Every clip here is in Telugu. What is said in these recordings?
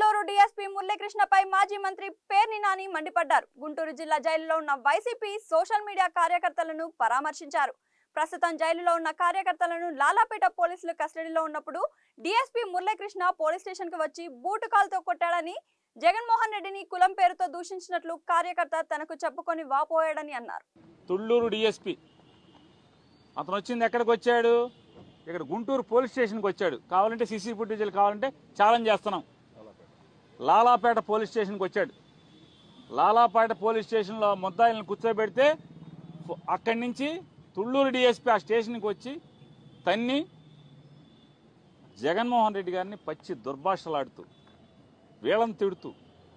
గుంటూరు డీఎస్పీ మురళీకృష్ణపై మాజీ మంత్రి పేర్ని నాని మండిపడ్డారు. గుంటూరు జిల్లా జైలులో ఉన్న వైసీపీ సోషల్ మీడియా కార్యకర్తలను పరామర్శించారు. ప్రస్తుతం జైలులో ఉన్న కార్యకర్తలను లాలాపేట పోలీసులు కస్టడీలో ఉన్నప్పుడు డీఎస్పీ మురళీకృష్ణ పోలీస్ స్టేషన్ కు వచ్చి బూటుకాల్తో కొట్టాడని, జగన్మోహన్ రెడ్డిని కులం పేరుతో దూషించినట్లు కార్యకర్త తనకు చెప్పుకొని వాపోయాడని అన్నారు. తుళ్ళూరు డీఎస్పీ అతను వచ్చింది ఎక్కడికి వచ్చాడు? ఇక్కడ గుంటూరు పోలీస్ స్టేషన్కి వచ్చాడు. కావాలంటే సీసీ ఫుటేజీలు కావాలంటే ఛాలెంజ్ చేస్తున్నాం. లాలాపేట పోలీస్ స్టేషన్కి వచ్చాడు. లాలాపేట పోలీస్ స్టేషన్లో ముద్దాయిలను కూర్చోబెడితే అక్కడి నుంచి తుళ్ళూరు డీఎస్పీ ఆ స్టేషన్కి వచ్చి తన్ని జగన్మోహన్ రెడ్డి గారిని పచ్చి దుర్భాషలాడుతూ, వీళ్ళని తిడుతూ,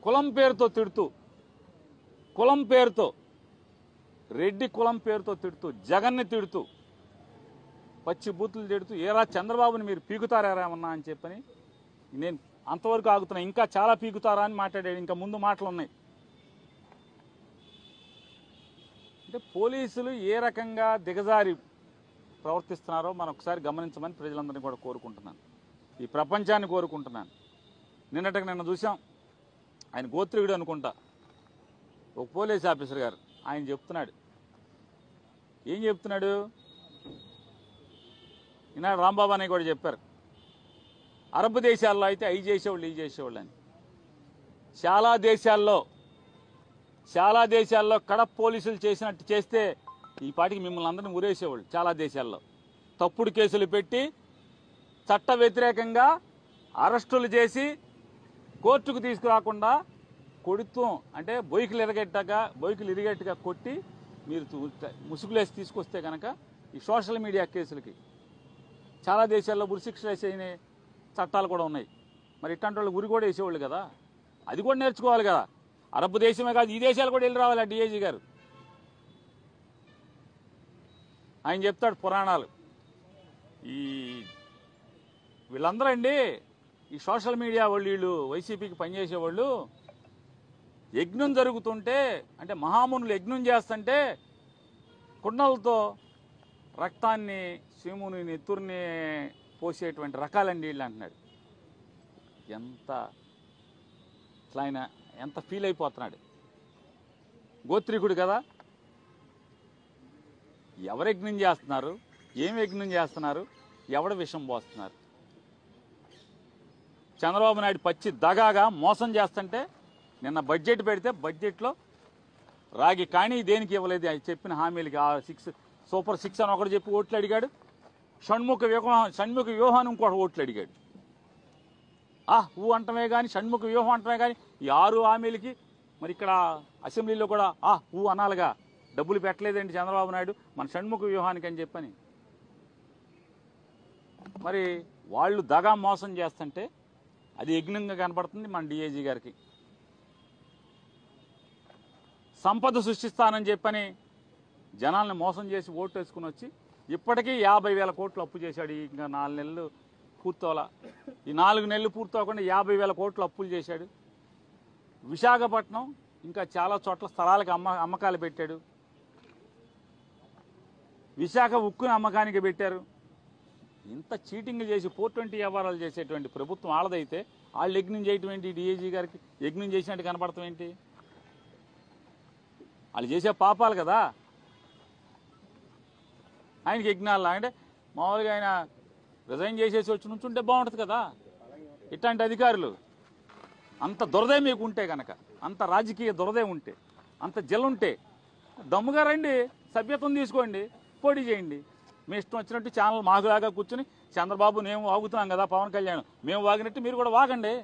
కులం పేరుతో తిడుతూ, కులం పేరుతో రెడ్డి కులం పేరుతో తిడుతూ, జగన్ని తిడుతూ, పచ్చి బూతులు తిడుతూ, ఏరా చంద్రబాబుని మీరు పీకుతారేమన్నా అని చెప్పని నేను అంతవరకు ఆగుతున్నా. ఇంకా చాలా పీకుతారా అని మాట్లాడాడు. ఇంకా ముందు మాటలు ఉన్నాయి. అంటే పోలీసులు ఏ రకంగా దిగజారి ప్రవర్తిస్తున్నారో మనం ఒకసారి గమనించమని ప్రజలందరినీ కూడా కోరుకుంటున్నాను. ఈ ప్రపంచాన్ని కోరుకుంటున్నాను. నిన్న చూసాం. ఆయన గోత్రికుడు అనుకుంటా, ఒక పోలీస్ ఆఫీసర్ గారు ఆయన చెప్తున్నాడు. ఏం చెప్తున్నాడు? ఈనాడు రాంబాబు అని కూడా చెప్పారు. అరబ్ దేశాల్లో అయితే అవి చేసేవాళ్ళు, ఇవి చేసేవాళ్ళు అని. చాలా దేశాల్లో కడప పోలీసులు చేసినట్టు చేస్తే ఈ పాటికి మిమ్మల్ని అందరినీ ఉరేసేవాళ్ళు. చాలా దేశాల్లో తప్పుడు కేసులు పెట్టి చట్ట వ్యతిరేకంగా అరెస్టులు చేసి కోర్టుకు తీసుకురాకుండా కొడుతూ, అంటే బొయ్యిలు ఇరిగేట్టుగా కొట్టి మీరు ముసుగులేసి తీసుకొస్తే కనుక ఈ సోషల్ మీడియా కేసులకి చాలా దేశాల్లో ఉరిశిక్ష వేసే చట్టాలు కూడా ఉన్నాయి. మరి ఇట్లాంటి వాళ్ళు ఉరి కూడా వేసేవాళ్ళు కదా. అది కూడా నేర్చుకోవాలి కదా. అరబ్ దేశమే కాదు, ఈ దేశాలు కూడా వెళ్ళి రావాలి. డిఐజీ గారు ఆయన చెప్తాడు పురాణాలు. వీళ్ళందరూ అండి, ఈ సోషల్ మీడియా వాళ్ళు, వీళ్ళు వైసీపీకి పనిచేసేవాళ్ళు యజ్ఞం జరుగుతుంటే, అంటే మహామునులు యజ్ఞం చేస్తుంటే కుండలతో రక్తాన్ని, శివుని నెత్తుర్ని పోసేటువంటి రకాలండి వీళ్ళు అంటున్నాడు. ఆయన ఎంత ఫీల్ అయిపోతున్నాడు. గోత్రికుడు కదా. ఎవరు యజ్ఞం చేస్తున్నారు, ఏం యజ్ఞం చేస్తున్నారు, ఎవడ విషం పోస్తున్నారు? చంద్రబాబు నాయుడు పచ్చి దగాగా మోసం చేస్తుంటే నిన్న బడ్జెట్ పెడితే బడ్జెట్లో రాగి కానీ దేనికి ఇవ్వలేదు. అది చెప్పిన హామీలకి సూపర్ 6 అని ఒకటి చెప్పి ఓట్లు అడిగాడు. షణ్ముఖ వ్యూహాన్ని ఇంకోటి ఓట్లు అడిగాడు. ఊ అంటమే కానీ, షణ్ముఖ వ్యూహం అంటమే కానీ ఈ 6 హామీలకి మరి ఇక్కడ అసెంబ్లీలో కూడా ఊ అనాలిగా. డబ్బులు పెట్టలేదండి చంద్రబాబు నాయుడు మన షణ్ముఖ వ్యూహానికి అని చెప్పని. మరి వాళ్ళు దగా మోసం చేస్తుంటే అది యజ్ఞంగా కనపడుతుంది మన డిఐజీ గారికి. సంపద సృష్టిస్తానని చెప్పని జనాల్ని మోసం చేసి ఓటు వేసుకుని వచ్చి ఇప్పటికీ 50,000 కోట్లు అప్పు చేశాడు. ఇంకా 4 నెలలు పూర్తవలా. ఈ 4 నెలలు పూర్తవకుండా 50,000 కోట్లు అప్పులు చేశాడు. విశాఖపట్నం ఇంకా చాలా చోట్ల స్థలాలకు అమ్మకాలు పెట్టాడు. విశాఖ ఉక్కుని అమ్మకానికి పెట్టారు. ఇంత చీటింగ్ చేసి 420 వ్యవహారాలు చేసేటువంటి ప్రభుత్వం వాళ్ళదైతే వాళ్ళు యజ్ఞం చేయటం ఏంటి? డిఐజీ గారికి యజ్ఞం చేసినట్టు కనపడతాం ఏంటి? వాళ్ళు చేసే పాపాలు కదా. ఆయనకి యజ్ఞాలు అంటే మామూలుగా ఆయన రిజైన్ చేసేసి వచ్చి నుంచుంటే బాగుంటుంది కదా. ఇట్లాంటి అధికారులు అంత దురదే మీకు ఉంటే కనుక, అంత రాజకీయ దురదే ఉంటే, అంత జల్లుంటే దమ్ముగా రండి, సభ్యత్వం తీసుకోండి, పోటీ చేయండి. మీ ఇష్టం వచ్చినట్టు ఛానల్ మాకులాగా కూర్చుని చంద్రబాబు మేము వాగుతున్నాం కదా, పవన్ కళ్యాణ్ మేము వాగినట్టు మీరు కూడా వాగండి.